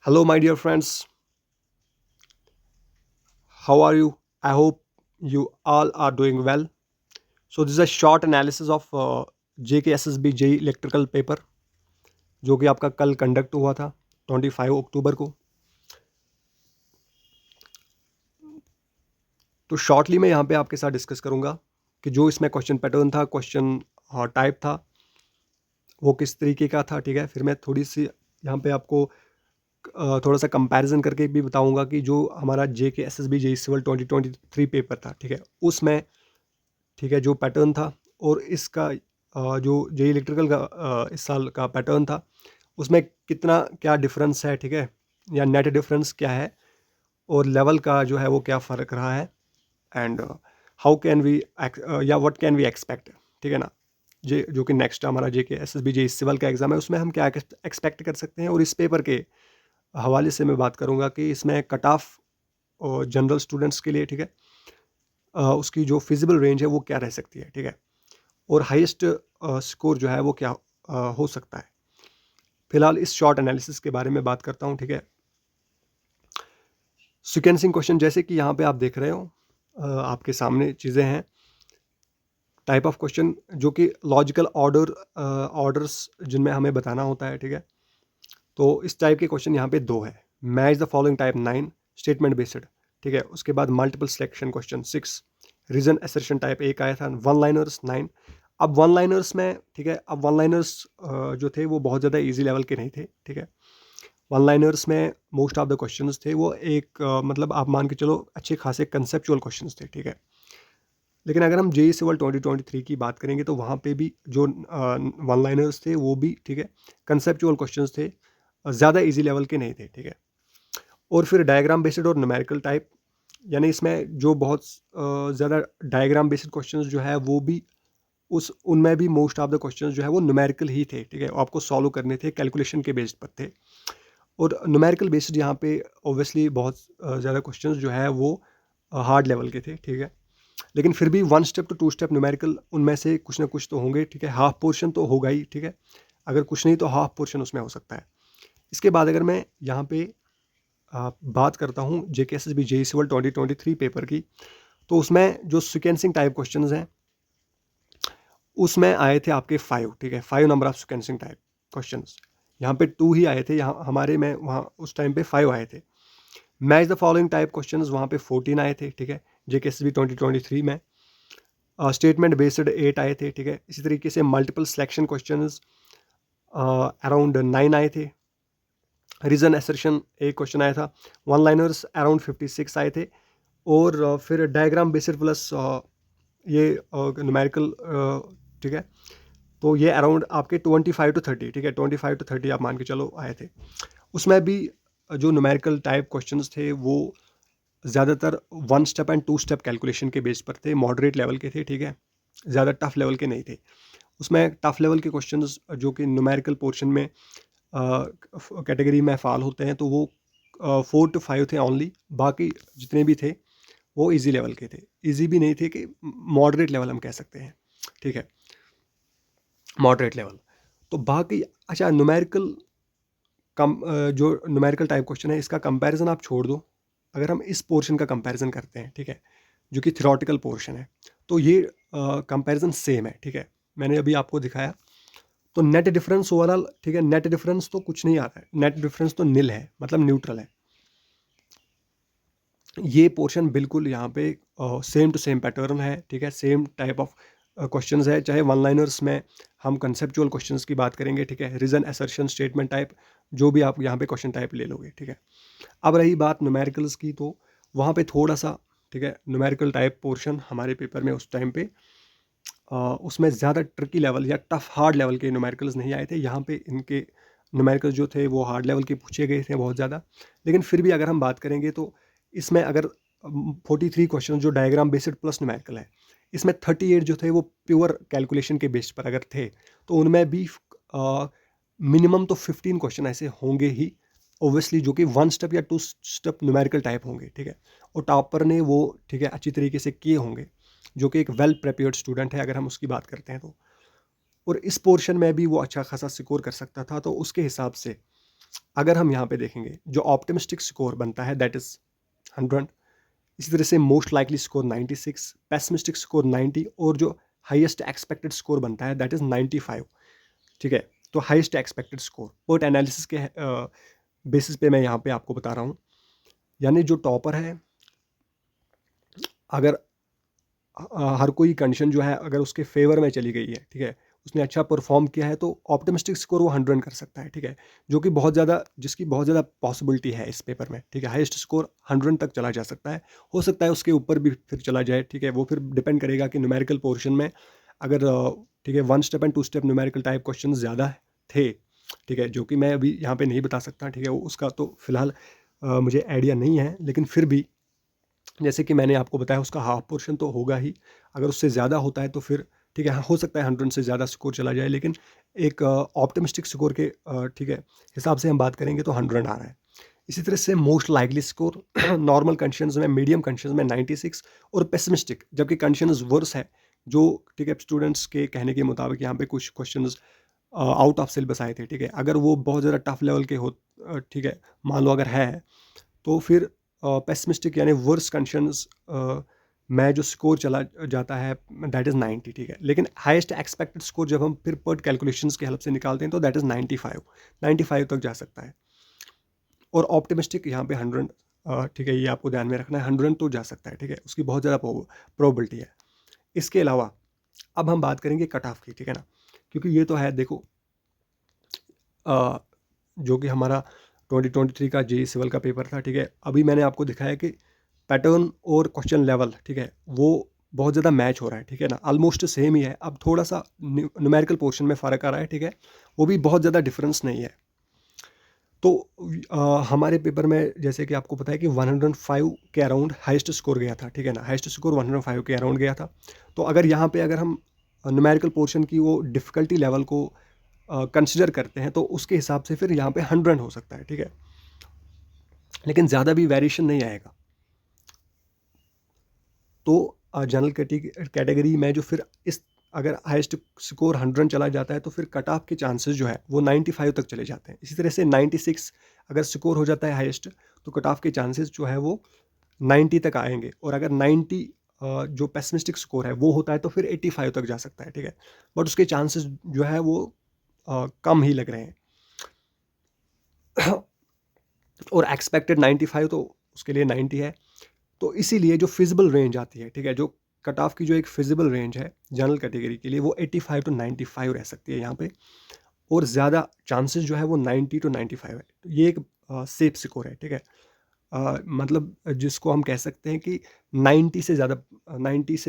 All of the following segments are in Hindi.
Hello, my dear friends. How are you? I hope you all are doing well. So, this is a short analysis of JKSSB JEE electrical paper जो कि आपका कल कंडक्ट हुआ था 25 अक्टूबर को। तो शॉर्टली मैं यहाँ पे आपके साथ डिस्कस करूँगा कि जो इसमें क्वेश्चन पैटर्न था, क्वेश्चन टाइप था, वो किस तरीके का था। ठीक है, फिर मैं थोड़ी सी यहाँ पे आपको थोड़ा सा कंपैरिजन करके भी बताऊँगा कि जो हमारा JKSSB JEE सिविल 2023 पेपर था, ठीक है, उसमें ठीक है जो पैटर्न था और इसका जो जे इलेक्ट्रिकल का इस साल का पैटर्न था उसमें कितना क्या डिफरेंस है, ठीक है, या नेट डिफरेंस क्या है और लेवल का जो है वो क्या फ़र्क रहा है एंड हाउ कैन वी या व्हाट कैन वी एक्सपेक्ट। ठीक है ना, जे जो कि नेक्स्ट हमारा JKSSB जे सिविल का एग्ज़ाम है उसमें हम क्या एक्सपेक्ट कर सकते हैं। और इस पेपर के हवाले से मैं बात करूँगा कि इसमें कट ऑफ जनरल स्टूडेंट्स के लिए, ठीक है, उसकी जो फिजिबल रेंज है वो क्या रह सकती है, ठीक है, और हाईएस्ट स्कोर जो है वो क्या हो सकता है। फिलहाल इस शॉर्ट एनालिसिस के बारे में बात करता हूँ। ठीक है, सीक्वेंसिंग क्वेश्चन जैसे कि यहाँ पे आप देख रहे हो, आपके सामने चीज़ें हैं। टाइप ऑफ क्वेश्चन जो कि लॉजिकल ऑर्डर्स जिनमें हमें बताना होता है। ठीक है, तो इस टाइप के क्वेश्चन यहाँ पे दो है। Match the following type 9 statement based. ठीक है, उसके बाद multiple selection question 6, reason assertion type एक आया था, वन लाइनर्स 9। अब वन लाइनर्स में, ठीक है, अब वन लाइनर्स जो थे वो बहुत ज़्यादा इजी लेवल के नहीं थे। ठीक है, वन लाइनर्स में मोस्ट ऑफ द क्वेश्चंस थे वो एक मतलब आप मान के चलो अच्छे खासे कंसेप्चुअल क्वेश्चंस थे। ठीक है, लेकिन अगर हम जेई सिविल 2023 की बात करेंगे तो वहाँ पे भी जो वन लाइनर्स थे वो भी, ठीक है, कंसेप्चुअल क्वेश्चंस थे, ज़्यादा इजी लेवल के नहीं थे। ठीक है, और फिर डायग्राम बेस्ड और न्यूमेरिकल टाइप, यानी इसमें जो बहुत ज़्यादा डायग्राम बेस्ड क्वेश्चंस जो है वो भी उस उनमें भी मोस्ट ऑफ द क्वेश्चंस जो है वो न्यूमेरिकल ही थे। ठीक है, आपको सॉल्व करने थे, कैलकुलेशन के बेस्ड पर थे। और न्यूमेरिकल बेस्ड यहाँ पे ऑब्वियसली बहुत ज़्यादा क्वेश्चंस जो है वो हार्ड लेवल के थे। ठीक है, लेकिन फिर भी one step to two step numerical उनमें से कुछ ना कुछ तो होंगे। ठीक है, हाफ पोर्शन तो होगा ही। ठीक है, अगर कुछ नहीं तो हाफ पोर्शन उसमें हो सकता है। इसके बाद अगर मैं यहाँ पे बात करता हूँ JKSSB जेई सिविल 2023 पेपर की, तो उसमें जो सिक्वेंसिंग टाइप क्वेश्चंस हैं उसमें आए थे आपके 5। ठीक है, 5 number of sequencing type questions. यहाँ पे 2 ही आए थे, यहाँ हमारे में वहाँ उस टाइम पे 5 आए थे। Match the following type questions वहाँ पे 14 आए थे। ठीक है, JKSSB 2023 में स्टेटमेंट बेस्ड 8 आए थे। ठीक है, इसी तरीके से मल्टीपल सिलेक्शन क्वेश्चंस अराउंड 9 आए थे। रीजन असर्शन एक क्वेश्चन आया था। वन लाइनर्स अराउंड 56 आए थे। और फिर डायग्राम बेस्ड प्लस ये न्यूमेरिकल, ठीक है, तो ये अराउंड आपके 25 to 30, ठीक है, 25 to 30 आप मान के चलो आए थे। उसमें भी जो न्यूमेरिकल टाइप क्वेश्चंस थे वो ज़्यादातर one step and two step calculation के बेस पर थे, मॉडरेट लेवल के थे। ठीक है, ज़्यादा टफ लेवल के नहीं थे। उसमें टफ लेवल के क्वेश्चंस जो कि न्यूमेरिकल पोर्शन में कैटेगरी में फ़ॉल होते हैं तो वो 4 to 5 थे ओनली। बाकी जितने भी थे वो इजी लेवल के थे। इजी भी नहीं थे कि मॉडरेट लेवल हम कह सकते हैं। ठीक है, मॉडरेट लेवल। तो बाकी अच्छा न्यूमेरिकल जो न्यूमेरिकल टाइप क्वेश्चन है इसका कंपैरिजन आप छोड़ दो। अगर हम इस पोर्शन का कंपैरिजन करते हैं, ठीक है, जो कि थ्योरेटिकल पोर्शन है, तो ये कंपैरिजन सेम है। ठीक है, मैंने अभी आपको दिखाया। तो नेट डिफरेंस ओवरऑल, ठीक है, नेट डिफरेंस तो कुछ नहीं आता है, नेट डिफरेंस तो निल है, मतलब न्यूट्रल है। ये पोर्शन बिल्कुल यहाँ पे सेम टू सेम पैटर्न है। ठीक है, सेम टाइप ऑफ क्वेश्चंस है, चाहे वन लाइनर्स में हम कंसेप्चुअल क्वेश्चंस की बात करेंगे। ठीक है, रीजन असर्शन स्टेटमेंट टाइप जो भी आप यहाँ पे क्वेश्चन टाइप ले लोगे। ठीक है, अब रही बात न्यूमेरिकल्स की, तो वहाँ पे थोड़ा सा, ठीक है, न्यूमेरिकल टाइप पोर्शन हमारे पेपर में उस टाइम पे उसमें ज़्यादा ट्रिकी लेवल या टफ हार्ड लेवल के न्यूमेरिकल्स नहीं आए थे। यहाँ पे इनके न्यूमेरिकल्स जो थे वो हार्ड लेवल के पूछे गए थे बहुत ज़्यादा। लेकिन फिर भी अगर हम बात करेंगे तो इसमें अगर 43 क्वेश्चन जो डायग्राम बेस्ड प्लस न्यूमेरिकल है, इसमें 38 जो थे वो प्योर कैलकुलेशन के बेस्ड पर अगर थे तो उनमें भी मिनिमम तो 15 क्वेश्चन ऐसे होंगे ही ओब्वियसली, जो कि वन स्टेप या टू स्टेप न्यूमेरिकल टाइप होंगे। ठीक है, और टॉपर ने वो, ठीक है, अच्छी तरीके से किए होंगे, जो कि एक वेल प्रिपेयर्ड स्टूडेंट है अगर हम उसकी बात करते हैं तो। और इस पोर्शन में भी वो अच्छा खासा स्कोर कर सकता था। तो उसके हिसाब से अगर हम यहाँ पे देखेंगे जो ऑप्टिमिस्टिक स्कोर बनता है दैट इज़ 100, इसी तरह से most likely score 96, pessimistic score 90 और जो हाईएस्ट एक्सपेक्टेड स्कोर बनता है दैट इज़ 95। ठीक है, तो highest expected score pert analysis के बेसिस पे मैं यहाँ पे आपको बता रहा हूँ। यानी जो टॉपर है, अगर हर कोई कंडीशन जो है अगर उसके फेवर में चली गई है, ठीक है, उसने अच्छा परफॉर्म किया है तो ऑप्टिमिस्टिक स्कोर वो 100 कर सकता है। ठीक है, जो कि बहुत ज़्यादा, जिसकी बहुत ज़्यादा पॉसिबिलिटी है इस पेपर में। ठीक है, हाईएस्ट स्कोर 100 तक चला जा सकता है, हो सकता है उसके ऊपर भी फिर चला जाए। ठीक है, वो फिर डिपेंड करेगा कि न्यूमेरिकल पोर्शन में अगर ठीक है 1 step and 2 step numerical type question ज़्यादा थे, ठीक है, जो कि मैं अभी यहाँ पे नहीं बता सकता। ठीक है, उसका तो फिलहाल मुझे आइडिया नहीं है, लेकिन फिर भी जैसे कि मैंने आपको बताया उसका हाफ पोर्शन तो होगा ही। अगर उससे ज़्यादा होता है तो फिर ठीक है, हो सकता है 100 से ज़्यादा स्कोर चला जाए, लेकिन एक ऑप्टिमिस्टिक स्कोर के ठीक है हिसाब से हम बात करेंगे तो 100 आ रहा है। इसी तरह से most likely score normal conditions में, मीडियम कंडीशंस में 96 और पेसिमिस्टिक जबकि कंडीशंस वर्स है, जो ठीक है स्टूडेंट्स के कहने के मुताबिक यहाँ पे कुछ क्वेश्चंस आउट ऑफ सिलेबस आए थे। ठीक है, अगर वो बहुत ज़्यादा टफ लेवल के हो, ठीक है, मान लो अगर है, तो फिर पेसिमिस्टिक यानी वर्स कंडीशंस में जो स्कोर चला जाता है दैट इज़ 90। ठीक है, लेकिन हाईएस्ट एक्सपेक्टेड स्कोर जब हम फिर पर्ट कैलकुलेशंस की हेल्प से निकालते हैं तो दैट इज़ 95 तक जा सकता है। और ऑप्टिमिस्टिक यहाँ पे 100, ठीक है, ये आपको ध्यान में रखना है, 100 तो जा सकता है। ठीक है, उसकी बहुत ज़्यादा प्रोबेबिलिटी है। इसके अलावा अब हम बात करेंगे कट ऑफ की। ठीक है ना, क्योंकि ये तो है देखो जो कि हमारा 2023 का जेईई सिविल का पेपर था। ठीक है, अभी मैंने आपको दिखाया कि पैटर्न और क्वेश्चन लेवल, ठीक है, वो बहुत ज़्यादा मैच हो रहा है। ठीक है ना, ऑलमोस्ट सेम ही है। अब थोड़ा सा न्यूमेरिकल पोर्शन में फ़र्क आ रहा है। ठीक है, वो भी बहुत ज़्यादा डिफरेंस नहीं है। तो हमारे पेपर में जैसे कि आपको पता है कि 105 के अराउंड हाईएस्ट स्कोर गया था। ठीक है ना, हाईएस्ट स्कोर 105 के अराउंड गया था। तो अगर यहाँ पे अगर हम न्यूमेरिकल पोर्शन की वो डिफ़िकल्टी लेवल को कंसिडर करते हैं तो उसके हिसाब से फिर यहाँ पे 100 हो सकता है। ठीक है, लेकिन ज़्यादा भी वेरिएशन नहीं आएगा। तो जनरल कैटेगरी में जो फिर इस अगर हाईएस्ट स्कोर 100 चला जाता है तो फिर कट ऑफ के चांसेस जो है वो 95 तक चले जाते हैं। इसी तरह से 96 अगर स्कोर हो जाता है हाईएस्ट तो कट ऑफ के चांसेस जो है वो 90 तक आएंगे। और अगर 90 जो पेसिमिस्टिक स्कोर है वो होता है तो फिर 85 तक जा सकता है। ठीक है, बट उसके चांसेस जो है वो कम ही लग रहे हैं। और एक्सपेक्टेड 95 तो उसके लिए 90 है। तो इसीलिए जो फिजिबल रेंज आती है, ठीक है, जो कट ऑफ की जो एक फिजिबल रेंज है जनरल कैटेगरी के लिए वो 85 टू 95 रह सकती है यहाँ पे। और ज़्यादा चांसेस जो है वो 90 टू 95 है। तो ये एक सेफ स्कोर है। ठीक है, मतलब जिसको हम कह सकते हैं कि 90 से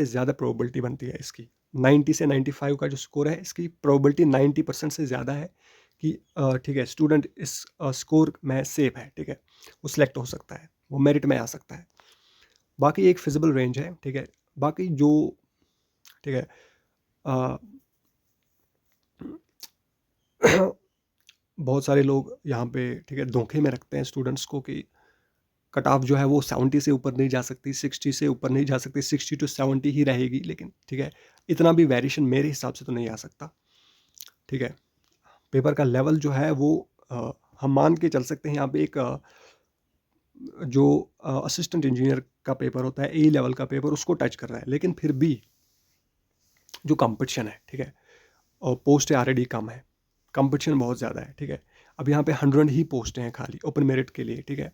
ज़्यादा प्रोबेबिलिटी बनती है इसकी। 90 से 95 का जो स्कोर है इसकी प्रोबेबिलिटी 90% से ज़्यादा है कि ठीक है स्टूडेंट इस स्कोर में सेफ है। ठीक है, वो सिलेक्ट हो सकता है, वो मेरिट में आ सकता है। बाकी एक फिजिबल रेंज है। ठीक है, बाकी जो ठीक है बहुत सारे लोग यहाँ पे ठीक है धोखे में रखते हैं स्टूडेंट्स को कि कट ऑफ जो है वो 70 से ऊपर नहीं जा सकती, 60 से ऊपर नहीं जा सकती, 60 टू 70 ही रहेगी। लेकिन ठीक है, इतना भी वेरिएशन मेरे हिसाब से तो नहीं आ सकता। ठीक है, पेपर का लेवल जो है वो हम मान के चल सकते हैं यहाँ पे एक जो असिस्टेंट इंजीनियर का पेपर होता है, ए लेवल का पेपर, उसको टच कर रहा है। लेकिन फिर भी जो कंपटीशन है, ठीक है, और पोस्ट ऑलरेडी कम है, कंपटीशन बहुत ज़्यादा है। ठीक है, अब यहाँ पे 100 ही पोस्ट हैं खाली ओपन मेरिट के लिए। ठीक है,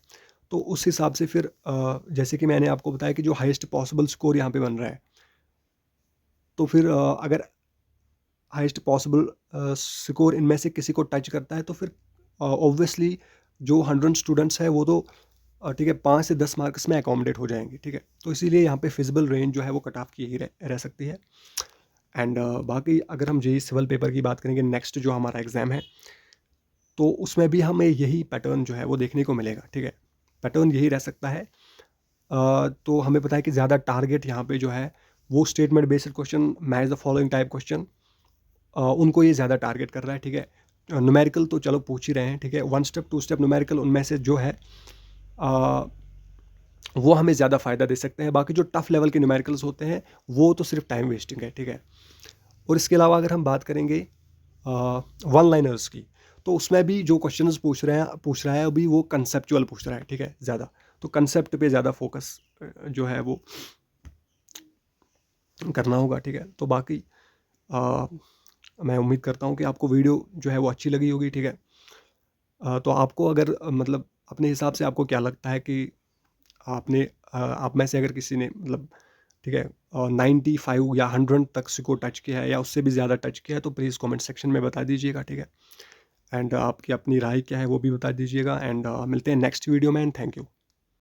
तो उस हिसाब से फिर जैसे कि मैंने आपको बताया कि जो हाईएस्ट पॉसिबल स्कोर यहाँ पे बन रहा है, तो फिर अगर हाईएस्ट पॉसिबल स्कोर इनमें से किसी को टच करता है तो फिर ऑब्वियसली जो 100 स्टूडेंट्स हैं वो तो ठीक है 5 से 10 मार्क्स में अकोमोडेट हो जाएंगे। ठीक है, तो इसीलिए यहाँ पे फिजिबल रेंज जो है वो कट ऑफ की ही रह सकती है। एंड बाकी अगर हम जेईई सिविल पेपर की बात करेंगे, नेक्स्ट जो हमारा एग्ज़ाम है, तो उसमें भी हमें यही पैटर्न जो है वो देखने को मिलेगा। ठीक है, पैटर्न यही रह सकता है। तो हमें पता है कि ज़्यादा टारगेट यहाँ पे जो है वो statement based question, match the following type question, उनको ये ज़्यादा टारगेट कर रहा है। ठीक है, न्यूमेरिकल तो चलो पूछ ही रहे हैं। ठीक है, 1 स्टेप 2 स्टेप न्यूमेरिकल उनमें से जो है वो हमें ज़्यादा फ़ायदा दे सकते हैं। बाकी जो टफ लेवल के न्यूमेरिकल्स होते हैं वो तो सिर्फ टाइम वेस्टिंग है। ठीक है, और इसके अलावा अगर हम बात करेंगे वन लाइनर्स की, तो उसमें भी जो क्वेश्चंस पूछ रहा है अभी वो कंसेप्चुअल पूछ रहा है, ठीक है, ज़्यादा। तो कंसेप्ट पे ज़्यादा फोकस जो है वो करना होगा, ठीक है। तो बाकी अ, मैं उम्मीद करता हूँ कि आपको वीडियो जो है वो अच्छी लगी होगी, ठीक है। तो आपको अगर मतलब अपने हिसाब से आपको क्या लगता है कि आप में से अगर किसी ने मतलब, ठीक है, 95 या 100 तक को टच किया है या उससे भी ज़्यादा टच किया है, तो प्लीज़ कमेंट सेक्शन में बता दीजिएगा, ठीक है। एंड आपकी अपनी राय क्या है वो भी बता दीजिएगा। एंड मिलते हैं नेक्स्ट वीडियो में। And thank you.